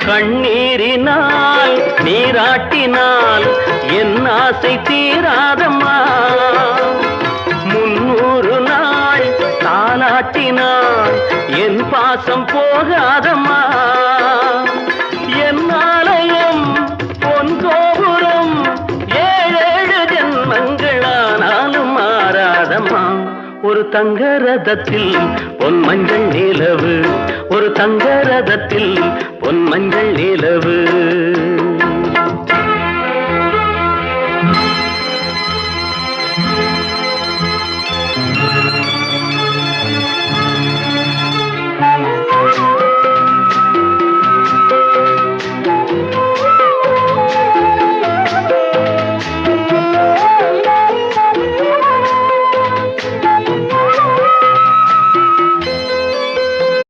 கண்ணீரினால் நீராட்டினால் என் ஆசை தீராதம்மா 300 நாள் தாலாட்டினால் என் பாசம் போகாதம்மா என் ஆலயம் பொன் கோபுரம் 7 ஜென்மங்களானாலும் மாறாதம்மா ஒரு தங்க ரதத்தில் பொன் மஞ்சள் நிலவு ஒரு தங்க ரதத்தில் பொன் மஞ்சள் நிலவு